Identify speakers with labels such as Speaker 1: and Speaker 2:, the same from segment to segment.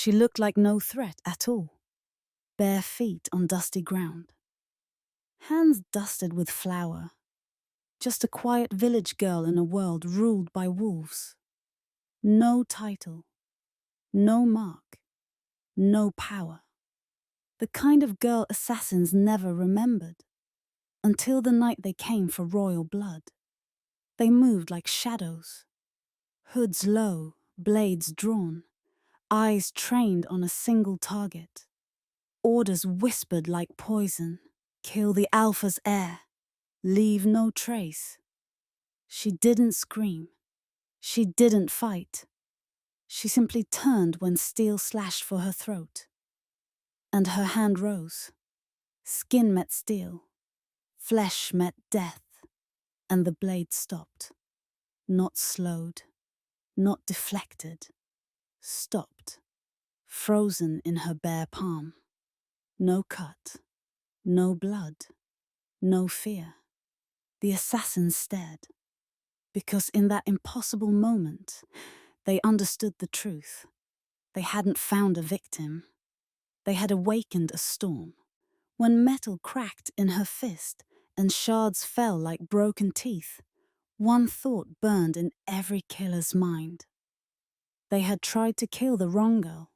Speaker 1: She looked like no threat at all. Bare feet on dusty ground. Hands dusted with flour. Just a quiet village girl in a world ruled by wolves. No title. No mark. No power. The kind of girl assassins never remembered. Until the night they came for royal blood. They moved like shadows. Hoods low, blades drawn. Eyes trained on a single target. Orders whispered like poison. Kill the Alpha's heir. Leave no trace. She didn't scream. She didn't fight. She simply turned when steel slashed for her throat. And her hand rose. Skin met steel. Flesh met death. And the blade stopped. Not slowed. Not deflected. Stopped. Frozen in her bare palm. No cut. No blood. No fear. The assassins stared. Because in that impossible moment, they understood the truth. They hadn't found a victim. They had awakened a storm. When metal cracked in her fist and shards fell like broken teeth, one thought burned in every killer's mind. They had tried to kill the wrong girl.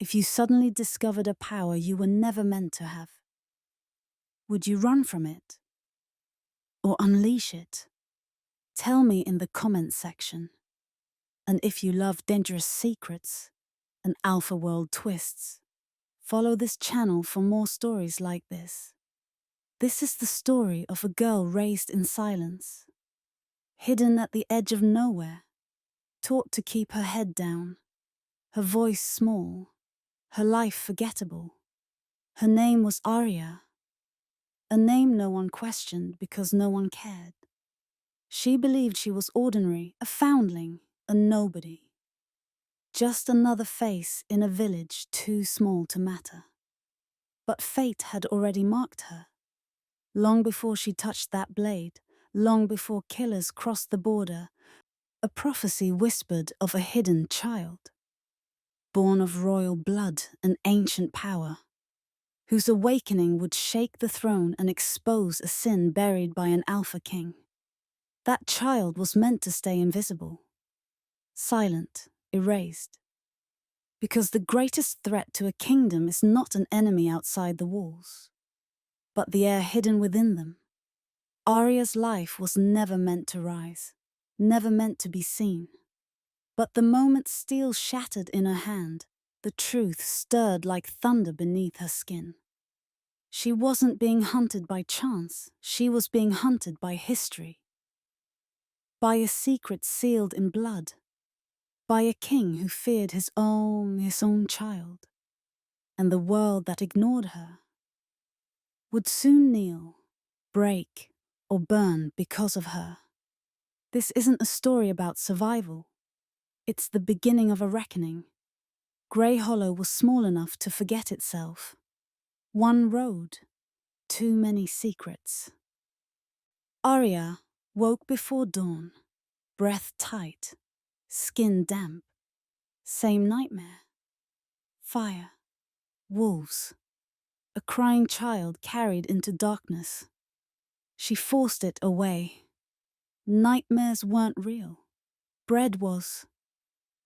Speaker 1: If you suddenly discovered a power you were never meant to have, would you run from it? Or unleash it? Tell me in the comments section. And if you love dangerous secrets and alpha world twists, follow this channel for more stories like this. This is the story of a girl raised in silence, hidden at the edge of nowhere, taught to keep her head down, her voice small, her life forgettable. Her name was Arya, a name no one questioned because no one cared. She believed she was ordinary, a foundling, a nobody. Just another face in a village too small to matter. But fate had already marked her. Long before she touched that blade, long before killers crossed the border, a prophecy whispered of a hidden child, born of royal blood and ancient power, whose awakening would shake the throne and expose a sin buried by an alpha king. That child was meant to stay invisible, silent, erased. Because the greatest threat to a kingdom is not an enemy outside the walls, but the heir hidden within them. Arya's life was never meant to rise, never meant to be seen. But the moment steel shattered in her hand, the truth stirred like thunder beneath her skin. She wasn't being hunted by chance, she was being hunted by history. By a secret sealed in blood. By a king who feared his own child. And the world that ignored her would soon kneel, break, or burn because of her. This isn't a story about survival. It's the beginning of a reckoning. Grey Hollow was small enough to forget itself. One road, too many secrets. Arya woke before dawn, breath tight, skin damp. Same nightmare. Fire, wolves, a crying child carried into darkness. She forced it away. Nightmares weren't real. Bread was.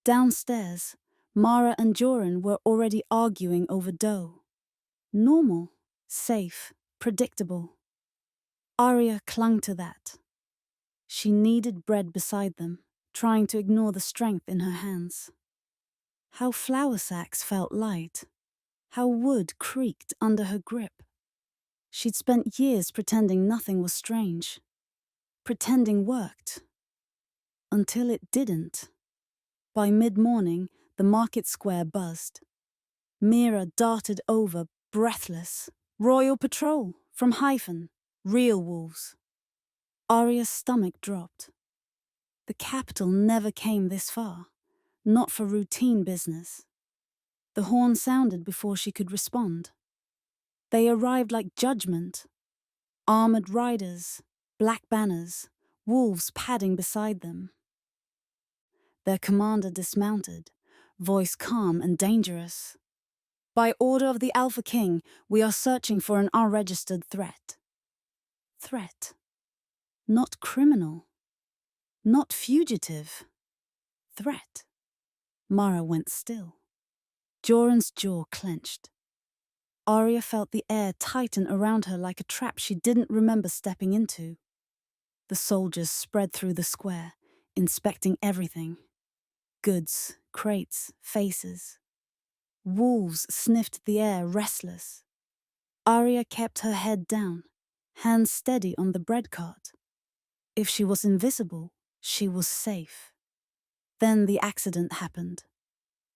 Speaker 1: Downstairs, Mara and Joran were already arguing over dough. Normal, safe, predictable. Arya clung to that. She kneaded bread beside them, trying to ignore the strength in her hands. How flour sacks felt light. How wood creaked under her grip. She'd spent years pretending nothing was strange. Pretending worked. Until it didn't. By mid-morning, the market square buzzed. Mira darted over, breathless. Royal Patrol, from Hyphen. Real wolves. Arya's stomach dropped. The capital never came this far. Not for routine business. The horn sounded before she could respond. They arrived like judgment. Armored riders, black banners, wolves padding beside them. Their commander dismounted, voice calm and dangerous. "By order of the Alpha King, we are searching for an unregistered threat." Threat. Not criminal. Not fugitive. Threat. Mara went still. Joran's jaw clenched. Arya felt the air tighten around her like a trap she didn't remember stepping into. The soldiers spread through the square, inspecting everything. Goods, crates, faces. Wolves sniffed the air, restless. Arya kept her head down, hands steady on the bread cart. If she was invisible, she was safe. Then the accident happened.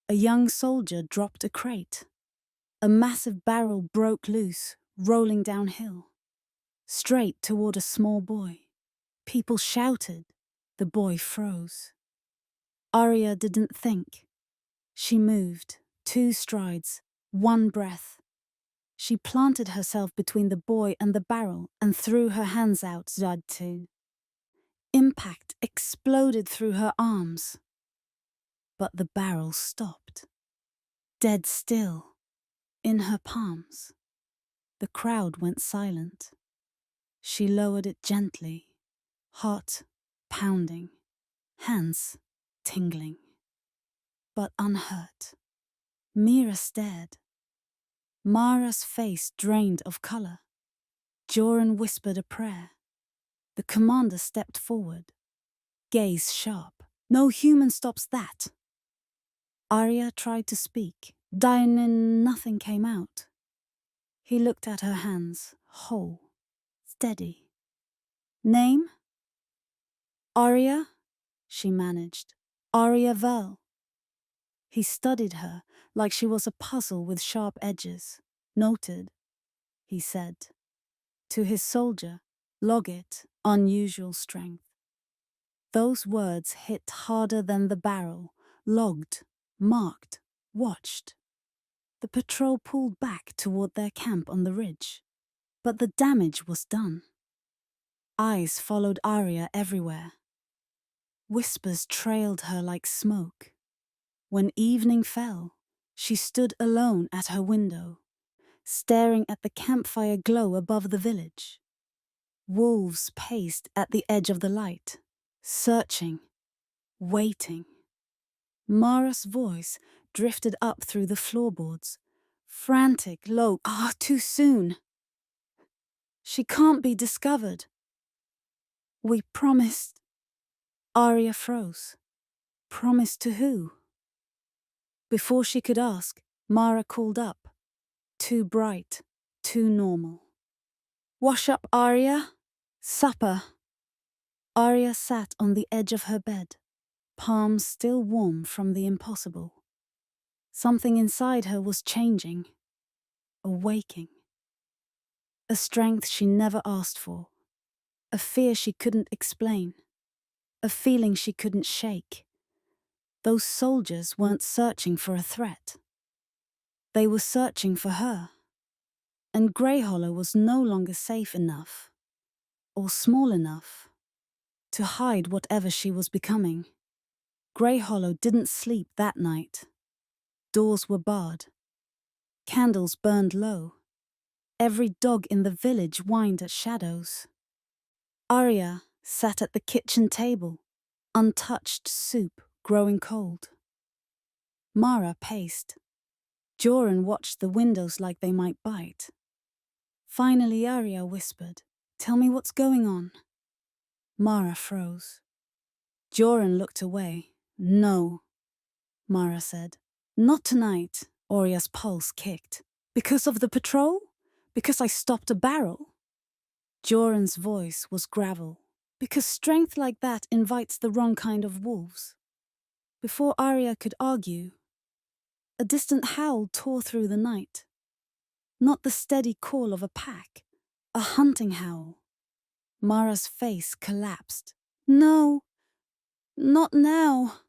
Speaker 1: A young soldier dropped a crate. A massive barrel broke loose, rolling downhill, straight toward a small boy. People shouted. The boy froze. Arya didn't think. She moved, 2 strides, 1 breath. She planted herself between the boy and the barrel and threw her hands out, Zadtu. Impact exploded through her arms. But the barrel stopped. Dead still, in her palms. The crowd went silent. She lowered it gently, heart pounding, hands tingling. But unhurt. Mira stared. Mara's face drained of color. Joran whispered a prayer. The commander stepped forward, gaze sharp. "No human stops that." Arya tried to speak. Nothing came out. He looked at her hands, whole, steady. "Name?" "Arya," she managed. "Arya Vel." He studied her like she was a puzzle with sharp edges. "Noted," he said. To his soldier, "Log it, unusual strength." Those words hit harder than the barrel. Logged, marked, watched. The patrol pulled back toward their camp on the ridge. But the damage was done. Eyes followed Arya everywhere. Whispers trailed her like smoke. When evening fell, she stood alone at her window, staring at the campfire glow above the village. Wolves paced at the edge of the light, searching, waiting. Mara's voice drifted up through the floorboards, frantic, low. Too soon. She can't be discovered. We promised. Arya froze. Promised to who? Before she could ask, Mara called up. Too bright, too normal. "Wash up, Arya. Supper." Arya sat on the edge of her bed, palms still warm from the impossible. Something inside her was changing, awaking. A strength she never asked for, a fear she couldn't explain, a feeling she couldn't shake. Those soldiers weren't searching for a threat. They were searching for her. And Greyhollow was no longer safe enough, or small enough, to hide whatever she was becoming. Greyhollow didn't sleep that night. Doors were barred. Candles burned low. Every dog in the village whined at shadows. Arya sat at the kitchen table, untouched soup growing cold. Mara paced. Joran watched the windows like they might bite. Finally Arya whispered, "Tell me what's going on." Mara froze. Joran looked away. "No," Mara said. "Not tonight." Arya's pulse kicked. "Because of the patrol? Because I stopped a barrel?" Joran's voice was gravel. "Because strength like that invites the wrong kind of wolves." Before Arya could argue, a distant howl tore through the night. Not the steady call of a pack, a hunting howl. Mara's face collapsed. "No, not now."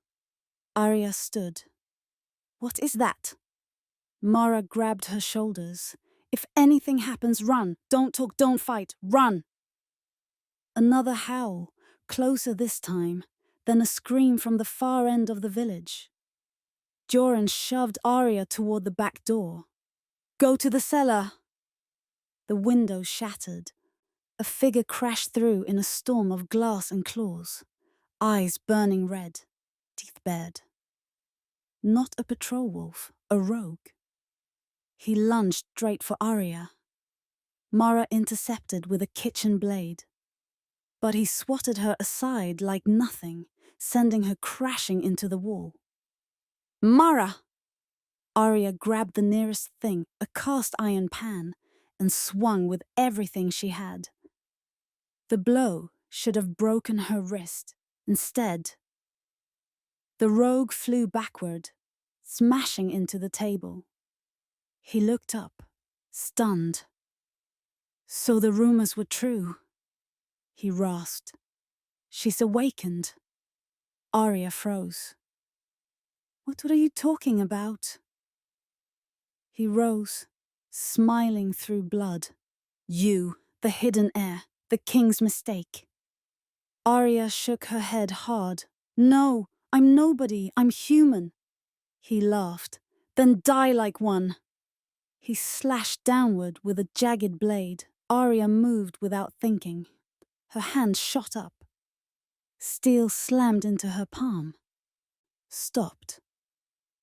Speaker 1: Arya stood. "What is that?" Mara grabbed her shoulders. "If anything happens, run. Don't talk, don't fight. Run." Another howl, closer this time, then a scream from the far end of the village. Joran shoved Arya toward the back door. Go to the cellar! The window shattered. A figure crashed through in a storm of glass and claws, eyes burning red, teeth bared. Not a patrol wolf, a rogue. He lunged straight for Arya. Mara intercepted with a kitchen blade. But he swatted her aside like nothing, sending her crashing into the wall. Mara! Arya grabbed the nearest thing, a cast iron pan, and swung with everything she had. The blow should have broken her wrist. Instead, the rogue flew backward, smashing into the table. He looked up, stunned. So the rumors were true, he rasped. She's awakened. Arya froze. What are you talking about? He rose, smiling through blood. You, the hidden heir, the king's mistake. Arya shook her head hard. No, I'm nobody, I'm human. He laughed. Then die like one. He slashed downward with a jagged blade. Arya moved without thinking. Her hand shot up. Steel slammed into her palm. Stopped.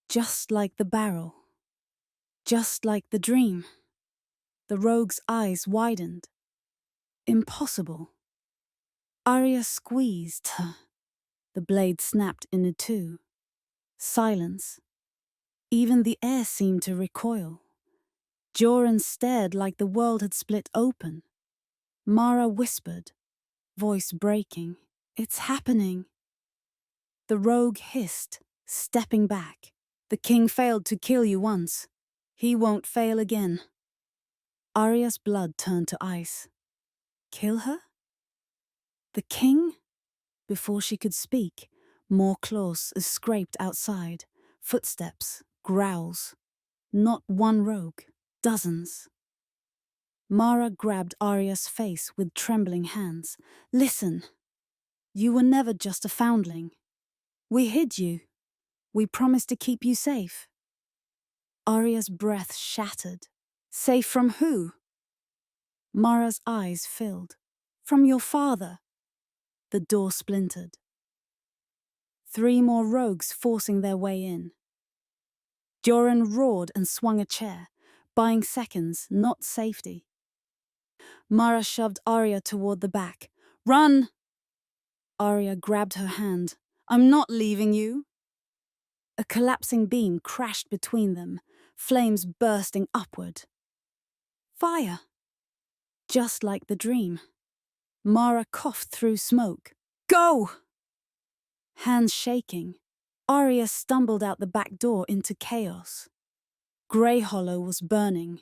Speaker 1: Just like the barrel. Just like the dream. The rogue's eyes widened. Impossible. Arya squeezed her. The blade snapped in two. Silence. Even the air seemed to recoil. Joran stared like the world had split open. Mara whispered, voice breaking, It's happening. The rogue hissed, stepping back. The king failed to kill you once. He won't fail again. Arya's blood turned to ice. Kill her? The king? Before she could speak, more claws scraped outside. Footsteps, growls. Not one rogue, dozens. Mara grabbed Arya's face with trembling hands. Listen. You were never just a foundling. We hid you. We promised to keep you safe. Arya's breath shattered. Safe from who? Mara's eyes filled. From your father. The door splintered. 3 more rogues forcing their way in. Joran roared and swung a chair, buying seconds, not safety. Mara shoved Arya toward the back. Run! Arya grabbed her hand. I'm not leaving you. A collapsing beam crashed between them, flames bursting upward. Fire! Just like the dream. Mara coughed through smoke. Go! Hands shaking, Arya stumbled out the back door into chaos. Grey Hollow was burning.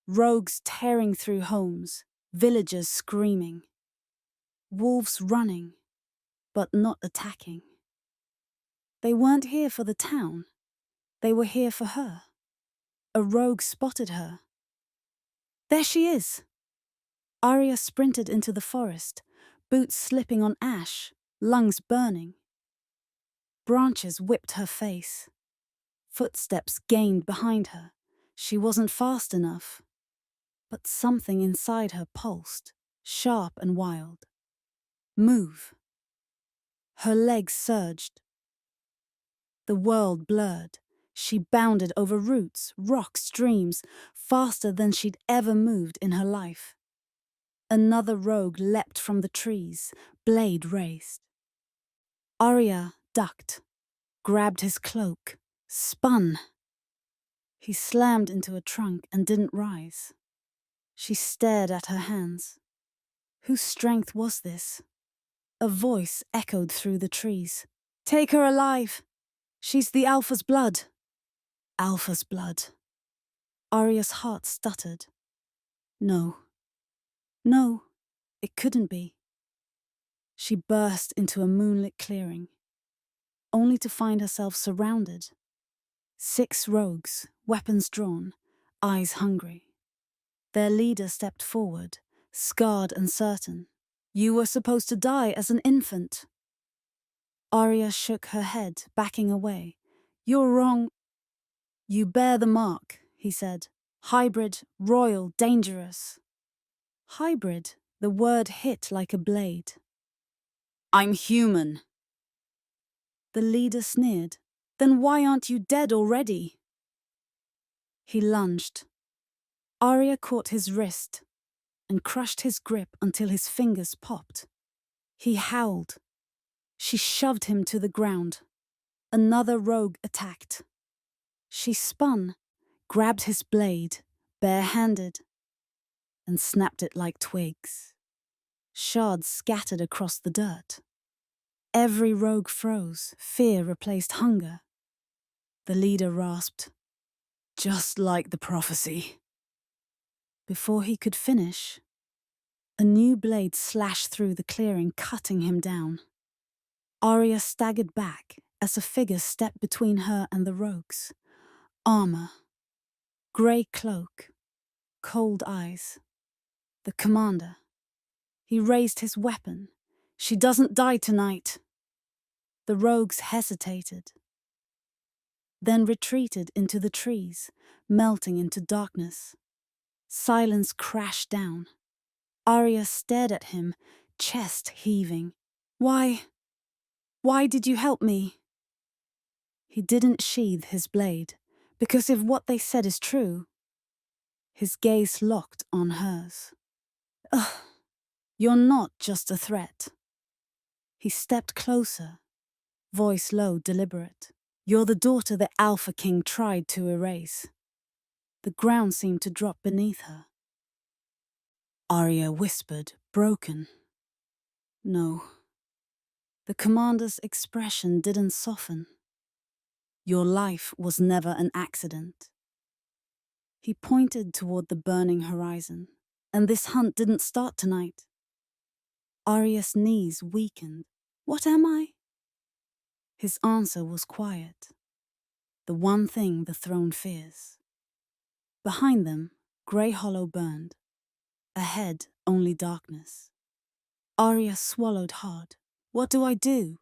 Speaker 1: Rogues tearing through homes, villagers screaming. Wolves running, but not attacking. They weren't here for the town. They were here for her. A rogue spotted her. There she is! Arya sprinted into the forest, boots slipping on ash, lungs burning. Branches whipped her face. Footsteps gained behind her. She wasn't fast enough. But something inside her pulsed, sharp and wild. Move. Her legs surged. The world blurred. She bounded over roots, rocks, streams, faster than she'd ever moved in her life. Another rogue leapt from the trees, blade raised. Arya ducked, grabbed his cloak, spun. He slammed into a trunk and didn't rise. She stared at her hands. Whose strength was this? A voice echoed through the trees. Take her alive! She's the Alpha's blood. Alpha's blood. Arya's heart stuttered. No. No, it couldn't be. She burst into a moonlit clearing, only to find herself surrounded. 6 rogues, weapons drawn, eyes hungry. Their leader stepped forward, scarred and certain. You were supposed to die as an infant. Arya shook her head, backing away. You're wrong. You bear the mark, he said. Hybrid, royal, dangerous. Hybrid, the word hit like a blade. I'm human. The leader sneered. Then why aren't you dead already? He lunged. Arya caught his wrist and crushed his grip until his fingers popped. He howled. She shoved him to the ground. Another rogue attacked. She spun, grabbed his blade, bare-handed, and snapped it like twigs. Shards scattered across the dirt. Every rogue froze, fear replaced hunger. The leader rasped, "Just like the prophecy." Before he could finish, a new blade slashed through the clearing, cutting him down. Arya staggered back as a figure stepped between her and the rogues. Armor, grey cloak, cold eyes. The commander. He raised his weapon. "She doesn't die tonight." The rogues hesitated, then retreated into the trees, melting into darkness. Silence crashed down. Arya stared at him, chest heaving. Why did you help me?" He didn't sheathe his blade, because if what they said is true, his gaze locked on hers. "Ugh, you're not just a threat." He stepped closer, voice low, deliberate. "You're the daughter the Alpha King tried to erase." The ground seemed to drop beneath her. Arya whispered, broken. "No." The commander's expression didn't soften. "Your life was never an accident." He pointed toward the burning horizon. "And this hunt didn't start tonight." Arya's knees weakened. "What am I?" His answer was quiet. The one thing the throne fears. Behind them, Grey Hollow burned. Ahead, only darkness. Arya swallowed hard. "What do I do?"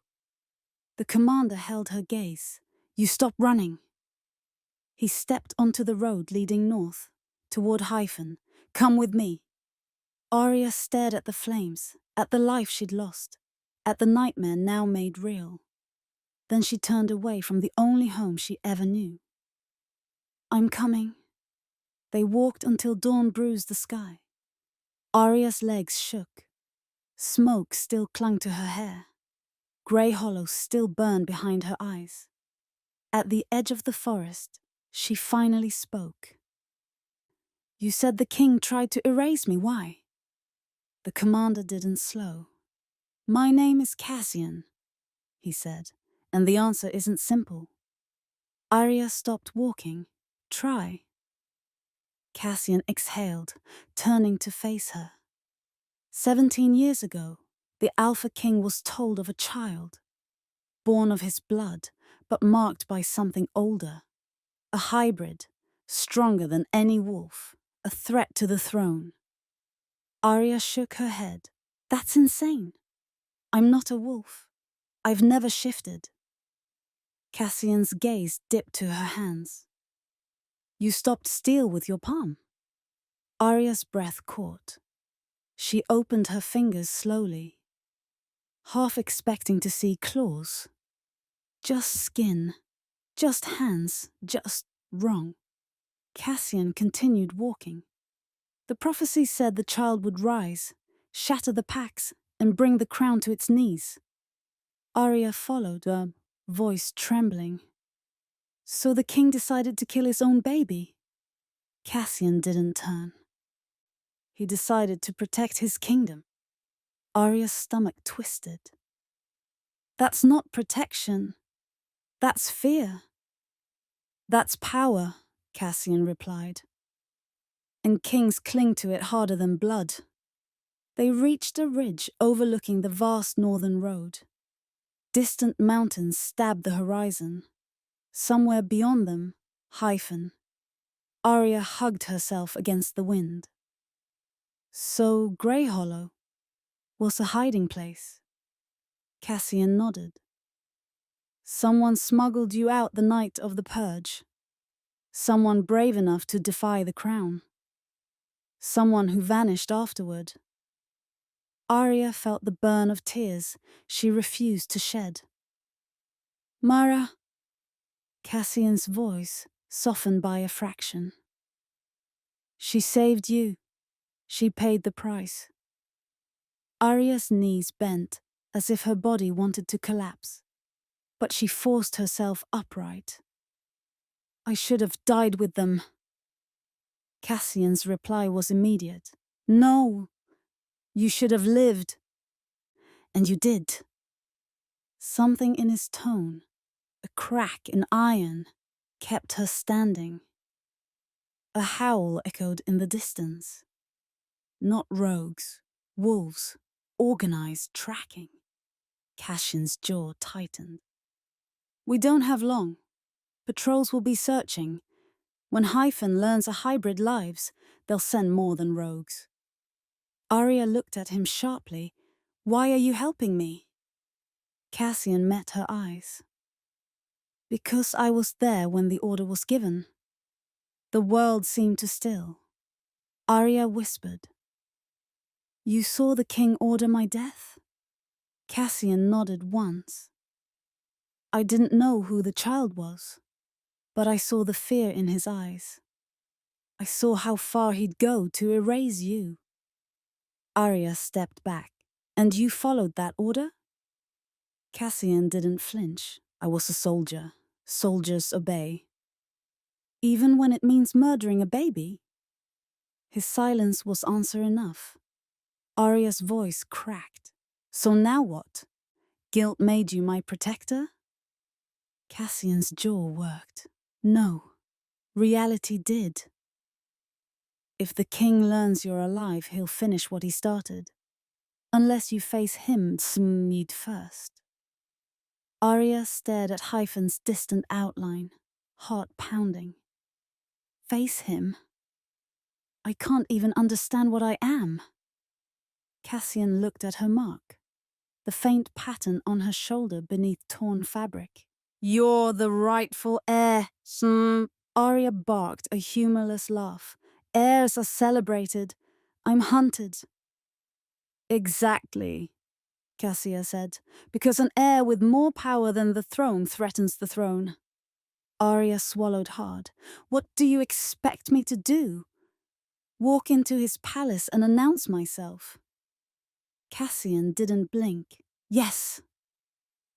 Speaker 1: The commander held her gaze. "You stop running." He stepped onto the road leading north, toward Hyphen. "Come with me." Arya stared at the flames, at the life she'd lost, at the nightmare now made real. Then she turned away from the only home she ever knew. "I'm coming." They walked until dawn bruised the sky. Arya's legs shook. Smoke still clung to her hair. Grey Hollow still burned behind her eyes. At the edge of the forest, she finally spoke. "You said the king tried to erase me. Why?" The commander didn't slow. "My name is Cassian," he said, "and the answer isn't simple." Arya stopped walking. "Try." Cassian exhaled, turning to face her. 17 years ago, the Alpha King was told of a child, born of his blood, but marked by something older. A hybrid, stronger than any wolf, a threat to the throne. Arya shook her head. "That's insane. I'm not a wolf. I've never shifted." Cassian's gaze dipped to her hands. "You stopped steel with your palm." Arya's breath caught. She opened her fingers slowly, half expecting to see claws. Just skin, just hands, just wrong. Cassian continued walking. "The prophecy said the child would rise, shatter the packs, and bring the crown to its knees." Arya followed, her voice trembling. "So the king decided to kill his own baby?" Cassian didn't turn. He decided to protect his kingdom. Arya's stomach twisted. "That's not protection. That's fear." "That's power," Cassian replied. "And kings cling to it harder than blood." They reached a ridge overlooking the vast northern road. Distant mountains stabbed the horizon. Somewhere beyond them, Hyphen. Arya hugged herself against the wind. "So Grey Hollow was a hiding place?" Cassian nodded. Someone smuggled you out the night of the purge. Someone brave enough to defy the crown. Someone who vanished afterward. Arya felt the burn of tears she refused to shed. Mara, Cassian's voice softened by a fraction. She saved you. She paid the price. Arya's knees bent as if her body wanted to collapse, but she forced herself upright. I should have died with them. Cassian's reply was immediate. No, you should have lived. And you did. Something in his tone, a crack in iron, kept her standing. A howl echoed in the distance. Not rogues, wolves, organized tracking. Cassian's jaw tightened. We don't have long. Patrols will be searching. When Hyphen learns a hybrid lives, they'll send more than rogues. Arya looked at him sharply. Why are you helping me? Cassian met her eyes. Because I was there when the order was given. The world seemed to still. Arya whispered. You saw the king order my death? Cassian nodded once. I didn't know who the child was, but I saw the fear in his eyes. I saw how far he'd go to erase you. Arya stepped back. And you followed that order? Cassian didn't flinch. I was a soldier. Soldiers obey. Even when it means murdering a baby? His silence was answer enough. Arya's voice cracked. So now what? Guilt made you my protector? Cassian's jaw worked. No, reality did. If the king learns you're alive, he'll finish what he started. Unless you face him, Smid first. Arya stared at Hyphen's distant outline, heart pounding. Face him? I can't even understand what I am. Cassian looked at her mark, the faint pattern on her shoulder beneath torn fabric. You're the rightful heir, Arya barked a humorless laugh. Heirs are celebrated. I'm hunted. Exactly, Cassia said, because an heir with more power than the throne threatens the throne. Arya swallowed hard. What do you expect me to do? Walk into his palace and announce myself? Cassian didn't blink. Yes.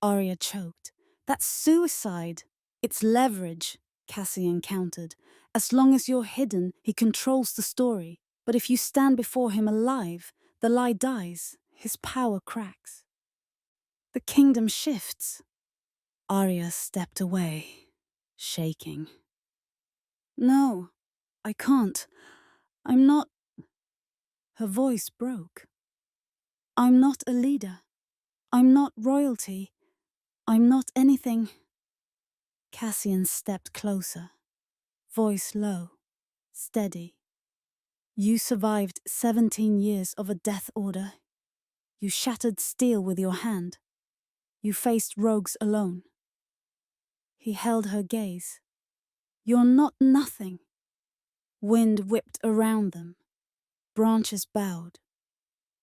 Speaker 1: Arya choked. That's suicide. It's leverage, Cassian countered. As long as you're hidden, he controls the story. But if you stand before him alive, the lie dies, his power cracks. The kingdom shifts. Arya stepped away, shaking. No, I can't. I'm not... Her voice broke. I'm not a leader. I'm not royalty. I'm not anything. Cassian stepped closer, voice low, steady. You survived 17 years of a death order. You shattered steel with your hand. You faced rogues alone. He held her gaze. You're not nothing. Wind whipped around them. Branches bowed.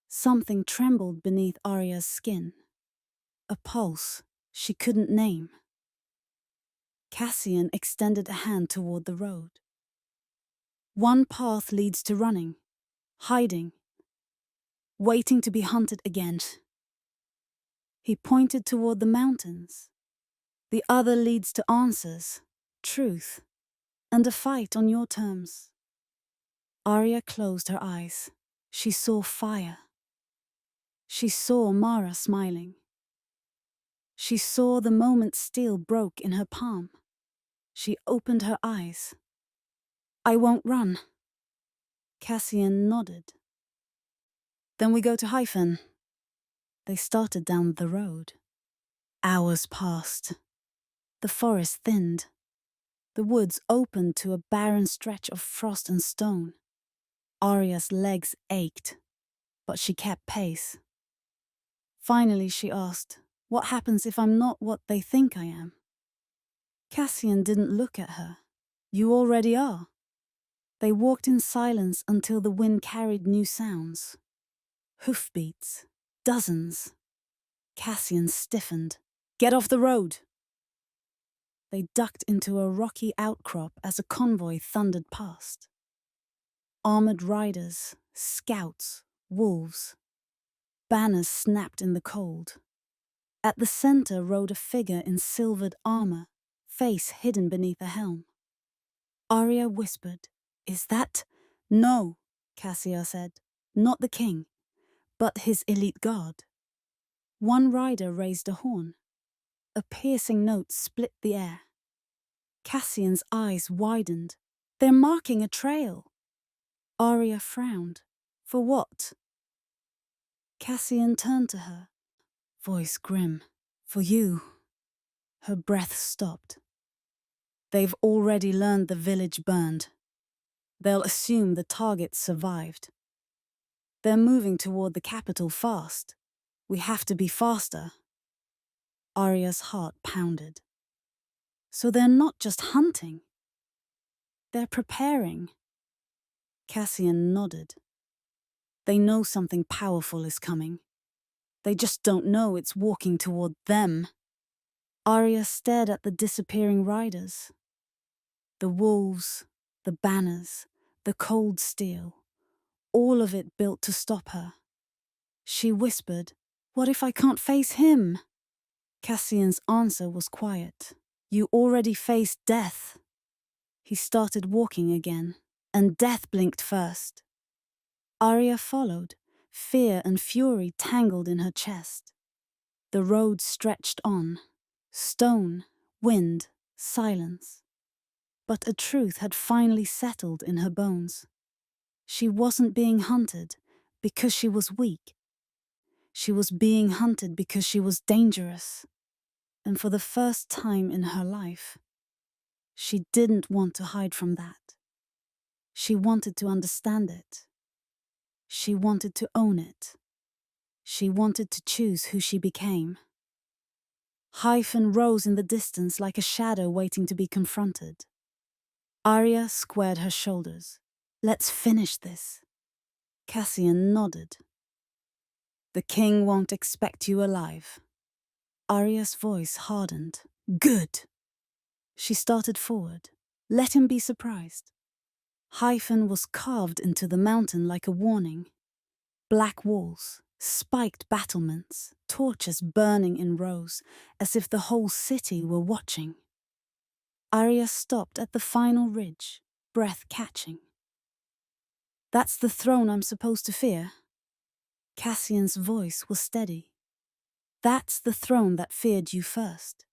Speaker 1: Something trembled beneath Arya's skin. A pulse she couldn't name. Cassian extended a hand toward the road. One path leads to running, hiding, waiting to be hunted again. He pointed toward the mountains. The other leads to answers, truth, and a fight on your terms. Arya closed her eyes. She saw fire. She saw Mara smiling. She saw the moment steel broke in her palm. She opened her eyes. I won't run. Cassian nodded. Then we go to Hyphen. They started down the road. Hours passed. The forest thinned. The woods opened to a barren stretch of frost and stone. Arya's legs ached, but she kept pace. Finally she asked, What happens if I'm not what they think I am? Cassian didn't look at her. You already are. They walked in silence until the wind carried new sounds. Hoofbeats. Dozens. Cassian stiffened. Get off the road! They ducked into a rocky outcrop as a convoy thundered past. Armored riders, scouts, wolves. Banners snapped in the cold. At the center rode a figure in silvered armor, face hidden beneath a helm. Arya whispered, "Is that—" "No," Cassia said. "Not the king, but his elite guard." One rider raised a horn. A piercing note split the air. Cassian's eyes widened. "They're marking a trail." Arya frowned. "For what?" Cassian turned to her, voice grim. "For you." Her breath stopped. "They've already learned the village burned. They'll assume the target survived. They're moving toward the capital fast. We have to be faster." Arya's heart pounded. "So they're not just hunting. They're preparing." Cassian nodded. "They know something powerful is coming. They just don't know it's walking toward them." Arya stared at the disappearing riders. The wolves, the banners, the cold steel, all of it built to stop her. She whispered, "What if I can't face him?" Cassian's answer was quiet. "You already faced death." He started walking again, and death blinked first. Arya followed, fear and fury tangled in her chest. The road stretched on. Stone, wind, silence. But a truth had finally settled in her bones. She wasn't being hunted because she was weak. She was being hunted because she was dangerous. And for the first time in her life, she didn't want to hide from that. She wanted to understand it. She wanted to own it. She wanted to choose who she became. Hyphen rose in the distance like a shadow waiting to be confronted. Arya squared her shoulders. "Let's finish this." Cassian nodded. "The king won't expect you alive." Arya's voice hardened. "Good." She started forward. Let him be surprised. Hyphen was carved into the mountain like a warning. Black walls, spiked battlements, torches burning in rows, as if the whole city were watching. Arya stopped at the final ridge, breath catching. "That's the throne I'm supposed to fear?" Cassian's voice was steady. "That's the throne that feared you first."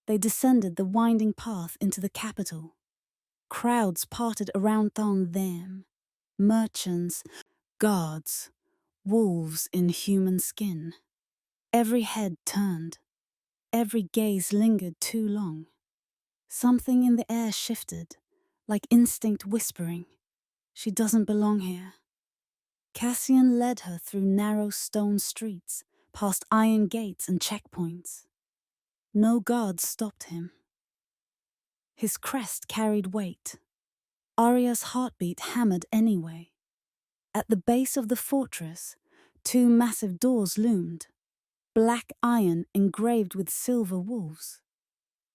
Speaker 1: They descended the winding path into the capital. Crowds parted around them. Merchants, guards, wolves in human skin. Every head turned. Every gaze lingered too long. Something in the air shifted, like instinct whispering, "She doesn't belong here." Cassian led her through narrow stone streets, past iron gates and checkpoints. No guards stopped him. His crest carried weight. Arya's heartbeat hammered anyway. At the base of the fortress, two massive doors loomed, black iron engraved with silver wolves.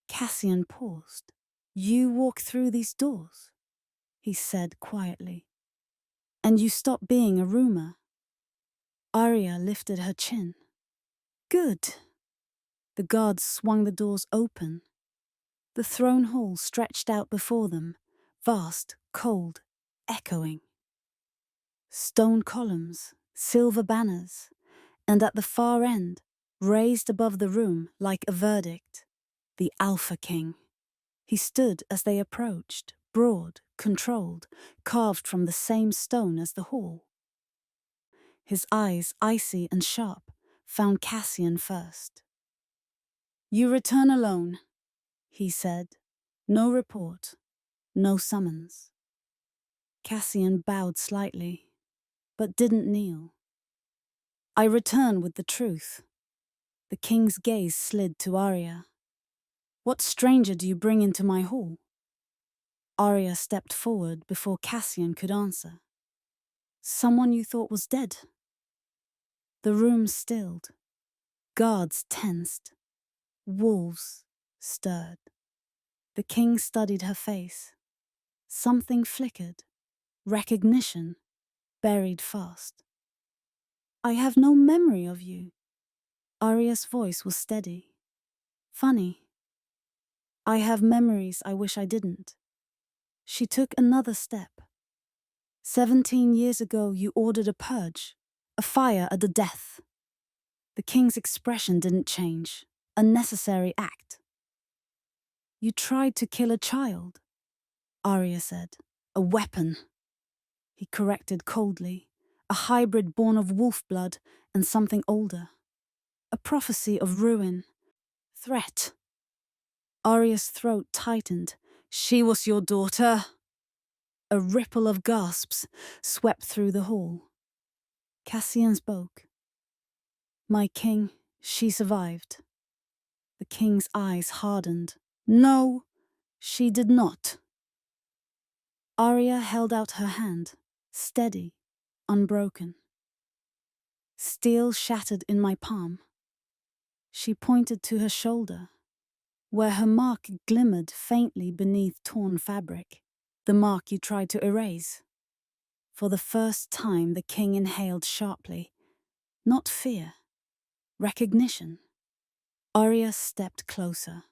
Speaker 1: Cassian paused. "You walk through these doors," he said quietly. "And you stop being a rumor." Arya lifted her chin. "Good." The guards swung the doors open. The throne hall stretched out before them, vast, cold, echoing. Stone columns, silver banners, and at the far end, raised above the room like a verdict, the Alpha King. He stood as they approached, broad, controlled, carved from the same stone as the hall. His eyes, icy and sharp, found Cassian first. "You return alone," he said. "No report, no summons." Cassian bowed slightly, but didn't kneel. "I return with the truth." The king's gaze slid to Arya. "What stranger do you bring into my hall?" Arya stepped forward before Cassian could answer. "Someone you thought was dead." The room stilled. Guards tensed. Wolves stirred. The king studied her face. Something flickered. Recognition, buried fast. "I have no memory of you." Arya's voice was steady. "Funny. I have memories I wish I didn't." She took another step. 17 years ago you ordered a purge, a fire at the death. The king's expression didn't change. A necessary act. "You tried to kill a child," Arya said. "A weapon." He corrected coldly. "A hybrid born of wolf blood and something older. A prophecy of ruin. Threat." Arya's throat tightened. "She was your daughter." A ripple of gasps swept through the hall. Cassian spoke. "My king, she survived." The king's eyes hardened. "No, she did not." Arya held out her hand, steady, unbroken. "Steel shattered in my palm." She pointed to her shoulder, where her mark glimmered faintly beneath torn fabric. "The mark you tried to erase." For the first time the king inhaled sharply. Not fear, recognition. Arya stepped closer.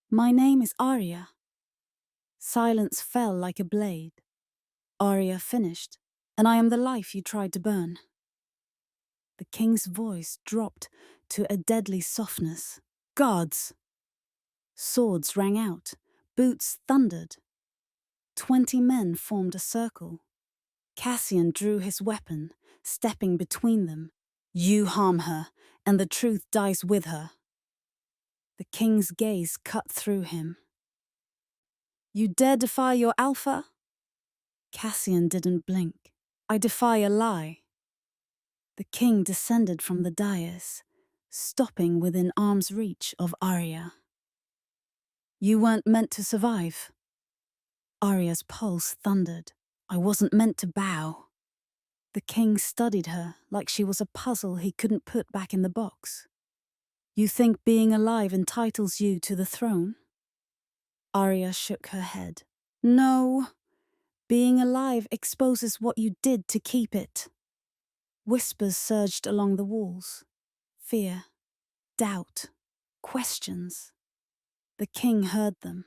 Speaker 1: "My name is Arya." Silence fell like a blade. Arya finished. "And I am the life you tried to burn." The king's voice dropped to a deadly softness. "Guards!" Swords rang out. Boots thundered. 20 men formed a circle. Cassian drew his weapon, stepping between them. "You harm her, and the truth dies with her." The king's gaze cut through him. "You dare defy your alpha?" Cassian didn't blink. "I defy a lie." The king descended from the dais, stopping within arm's reach of Arya. "You weren't meant to survive." Arya's pulse thundered. "I wasn't meant to bow." The king studied her like she was a puzzle he couldn't put back in the box. "You think being alive entitles you to the throne?" Arya shook her head. "No. Being alive exposes what you did to keep it." Whispers surged along the walls. Fear, doubt, questions. The king heard them.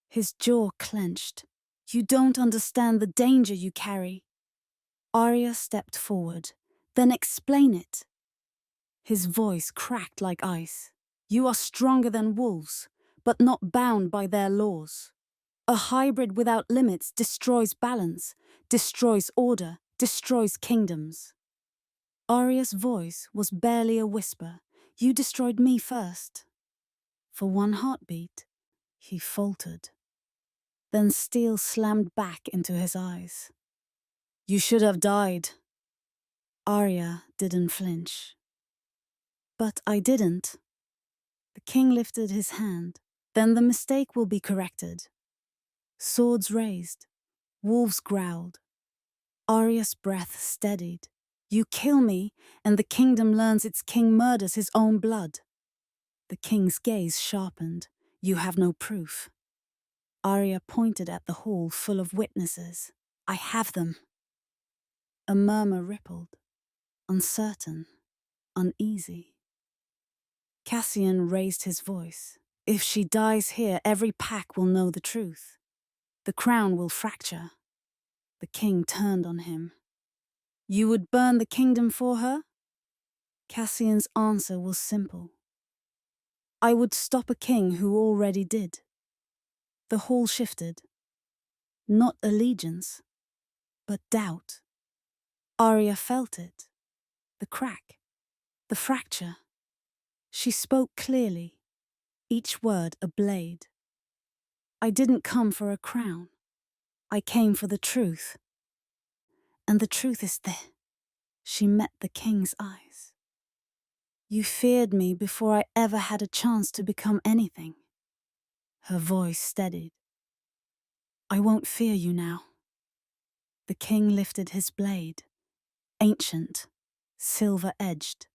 Speaker 1: His jaw clenched. "You don't understand the danger you carry." Arya stepped forward. "Then explain it." His voice cracked like ice. "You are stronger than wolves, but not bound by their laws. A hybrid without limits destroys balance, destroys order, destroys kingdoms." Arya's voice was barely a whisper. "You destroyed me first." For one heartbeat, he faltered. Then steel slammed back into his eyes. "You should have died." Arya didn't flinch. "But I didn't." The king lifted his hand. "Then the mistake will be corrected." Swords raised. Wolves growled. Arya's breath steadied. "You kill me, and the kingdom learns its king murders his own blood." The king's gaze sharpened. "You have no proof." Arya pointed at the hall full of witnesses. "I have them." A murmur rippled. Uncertain, uneasy. Cassian raised his voice. "If she dies here, every pack will know the truth. The crown will fracture." The king turned on him. "You would burn the kingdom for her?" Cassian's answer was simple. "I would stop a king who already did." The hall shifted. Not allegiance, but doubt. Arya felt it. The crack, the fracture. She spoke clearly, each word a blade. "I didn't come for a crown. I came for the truth. And the truth is there." She met the king's eyes. You feared me before I ever had a chance to become anything. Her voice steadied. I won't fear you now. The king lifted his blade, ancient, silver-edged.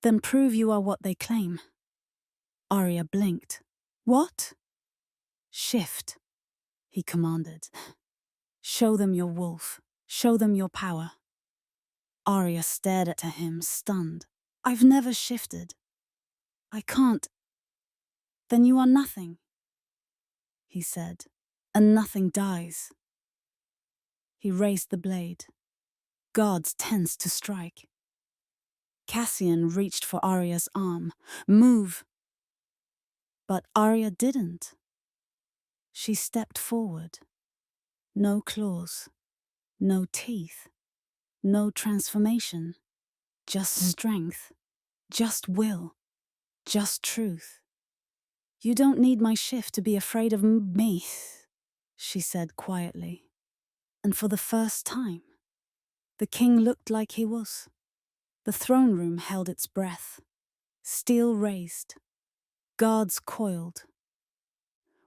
Speaker 1: Then prove you are what they claim. Arya blinked. What? Shift, he commanded. Show them your wolf. Show them your power. Arya stared at him, stunned. I've never shifted. I can't. Then you are nothing, he said, and nothing dies. He raised the blade. Guards tensed to strike. Cassian reached for Arya's arm. Move! But Arya didn't. She stepped forward. No claws, no teeth, no transformation. Just strength, just will, just truth. You don't need my shift to be afraid of me, she said quietly. And for the first time, the king looked like he was. The throne room held its breath. Steel raised. Guards coiled.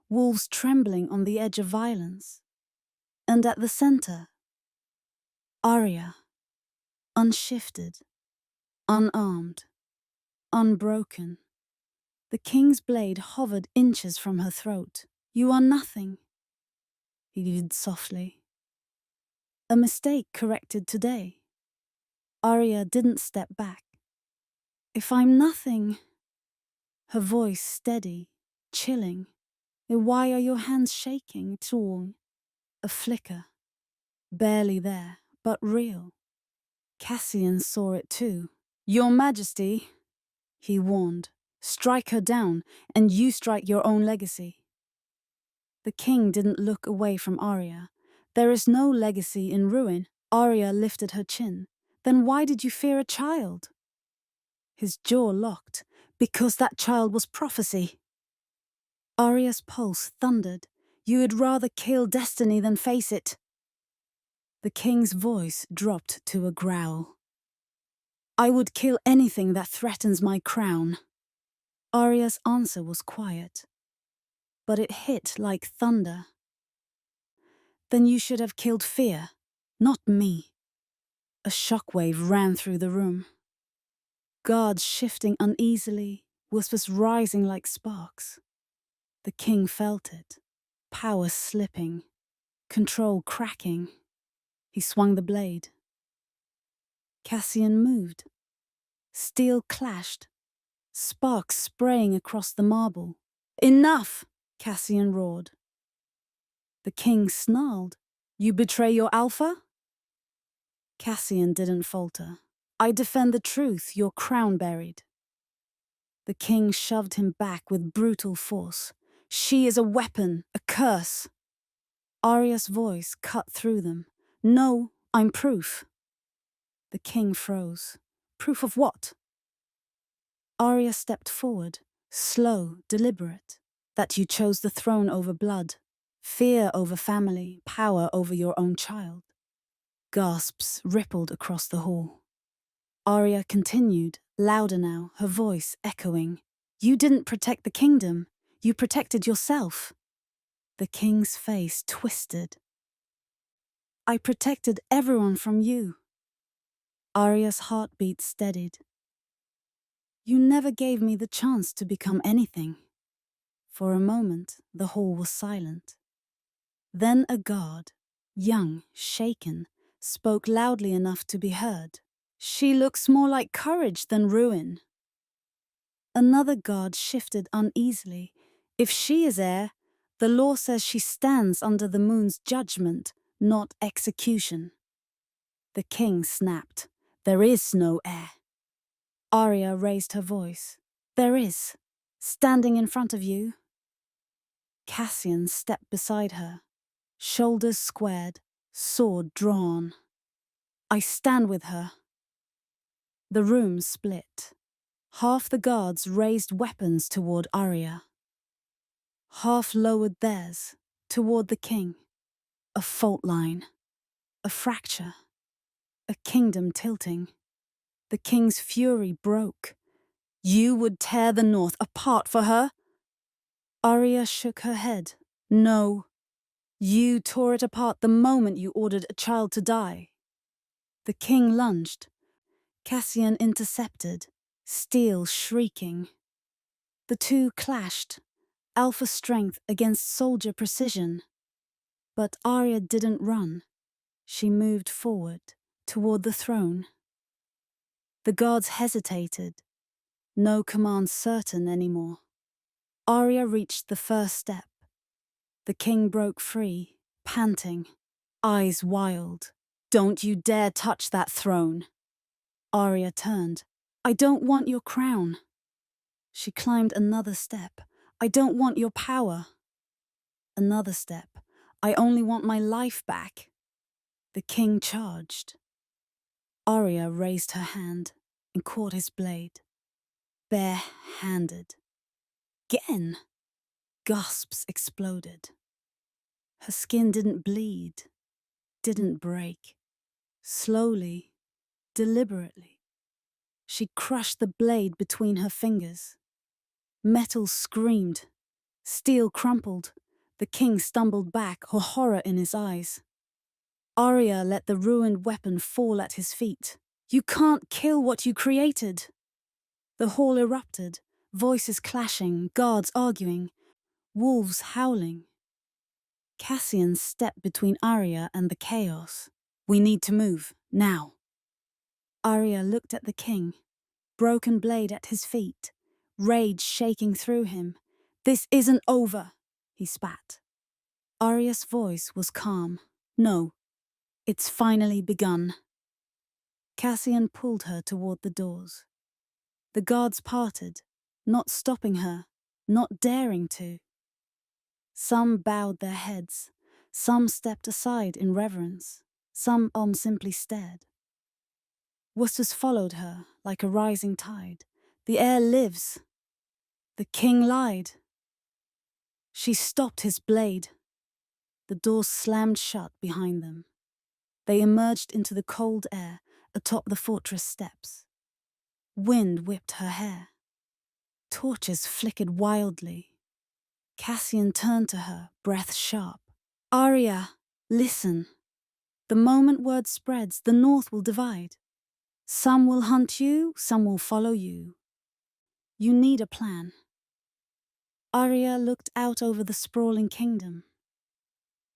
Speaker 1: Wolves trembling on the edge of violence. And at the center, Arya, unshifted, unarmed, unbroken. The king's blade hovered inches from her throat. You are nothing, he did softly. A mistake corrected today. Arya didn't step back. If I'm nothing, her voice steady, chilling. Why are your hands shaking, torn? A flicker. Barely there, but real. Cassian saw it too. Your Majesty, he warned. Strike her down, and you strike your own legacy. The king didn't look away from Arya. There is no legacy in ruin. Arya lifted her chin. Then why did you fear a child? His jaw locked. Because that child was prophecy. Arya's pulse thundered. You would rather kill destiny than face it. The king's voice dropped to a growl. I would kill anything that threatens my crown. Arya's answer was quiet, but it hit like thunder. Then you should have killed fear, not me. A shockwave ran through the room. Guards shifting uneasily, whispers rising like sparks. The king felt it, power slipping, control cracking. He swung the blade. Cassian moved. Steel clashed, sparks spraying across the marble. Enough! Cassian roared. The king snarled. You betray your alpha? Cassian didn't falter. I defend the truth your crown buried. The king shoved him back with brutal force. She is a weapon, a curse. Arya's voice cut through them. No, I'm proof. The king froze. Proof of what? Arya stepped forward, slow, deliberate. That you chose the throne over blood, fear over family, power over your own child. Gasps rippled across the hall. Arya continued, louder now, her voice echoing. You didn't protect the kingdom. You protected yourself. The king's face twisted. I protected everyone from you. Arya's heartbeat steadied. You never gave me the chance to become anything. For a moment, the hall was silent. Then a guard, young, shaken, spoke loudly enough to be heard. She looks more like courage than ruin. Another guard shifted uneasily. If she is heir, the law says she stands under the moon's judgment, not execution. The king snapped. There is no heir. Arya raised her voice. There is. Standing in front of you. Cassian stepped beside her. Shoulders squared, sword drawn. I stand with her. The room split. Half the guards raised weapons toward Arya. Half lowered theirs, toward the king. A fault line. A fracture. A kingdom tilting. The king's fury broke. You would tear the north apart for her? Arya shook her head. No. You tore it apart the moment you ordered a child to die. The king lunged. Cassian intercepted, steel shrieking. The two clashed, alpha strength against soldier precision. But Arya didn't run. She moved forward, toward the throne. The guards hesitated. No command certain anymore. Arya reached the first step. The king broke free, panting, eyes wild. Don't you dare touch that throne. Arya turned. I don't want your crown. She climbed another step. I don't want your power. Another step. I only want my life back. The king charged. Arya raised her hand and caught his blade. Bare-handed. Again! Gasps exploded. Her skin didn't bleed, didn't break. Slowly, deliberately, she crushed the blade between her fingers. Metal screamed. Steel crumpled. The king stumbled back, horror in his eyes. Arya let the ruined weapon fall at his feet. You can't kill what you created. The hall erupted, voices clashing, guards arguing, wolves howling. Cassian stepped between Arya and the chaos. We need to move, now. Arya looked at the king, broken blade at his feet, rage shaking through him. This isn't over, he spat. Arya's voice was calm. No, it's finally begun. Cassian pulled her toward the doors. The guards parted, not stopping her, not daring to. Some bowed their heads, some stepped aside in reverence, some simply stared. Woosters followed her like a rising tide. The heir lives. The king lied. She stopped his blade. The doors slammed shut behind them. They emerged into the cold air atop the fortress steps. Wind whipped her hair. Torches flickered wildly. Cassian turned to her, breath sharp. Arya, listen. The moment word spreads, the north will divide. Some will hunt you, some will follow you. You need a plan. Arya looked out over the sprawling kingdom.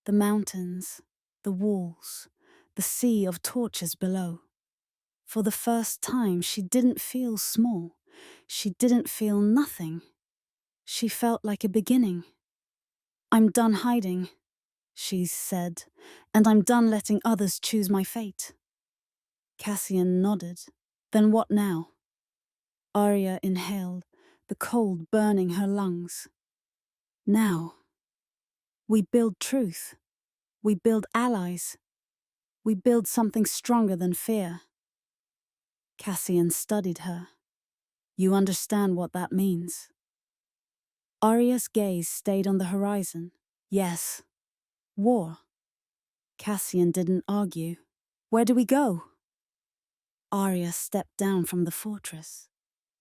Speaker 1: The mountains, the walls, the sea of torches below. For the first time, she didn't feel small. She didn't feel nothing. She felt like a beginning. I'm done hiding, she said, and I'm done letting others choose my fate. Cassian nodded. Then what now? Arya inhaled, the cold burning her lungs. Now, we build truth. We build allies. We build something stronger than fear. Cassian studied her. You understand what that means? Arya's gaze stayed on the horizon. Yes. War. Cassian didn't argue. Where do we go? Arya stepped down from the fortress,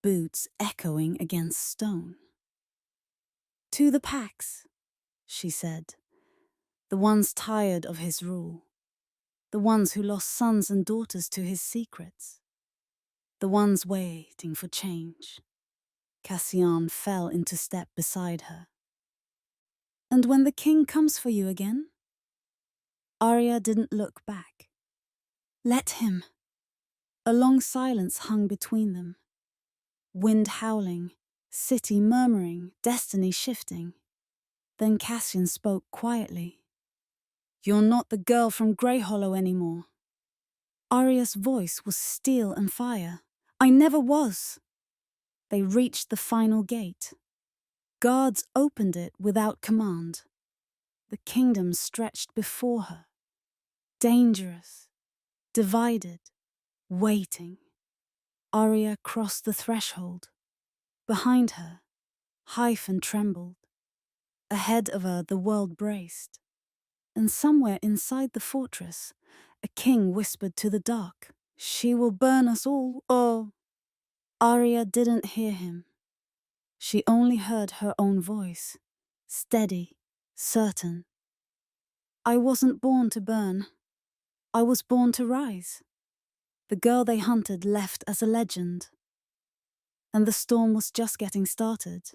Speaker 1: boots echoing against stone. To the packs, she said. The ones tired of his rule. The ones who lost sons and daughters to his secrets. The ones waiting for change. Cassian fell into step beside her. And when the king comes for you again? Arya didn't look back. Let him. A long silence hung between them. Wind howling, city murmuring, destiny shifting. Then Cassian spoke quietly. You're not the girl from Greyhollow anymore. Arya's voice was steel and fire. I never was. They reached the final gate. Guards opened it without command. The kingdom stretched before her. Dangerous, divided, waiting. Arya crossed the threshold. Behind her, Hyphen trembled. Ahead of her, the world braced. And somewhere inside the fortress, a king whispered to the dark, She will burn us all. Oh. Arya didn't hear him. She only heard her own voice, steady, certain. I wasn't born to burn. I was born to rise. The girl they hunted left as a legend. And the storm was just getting started.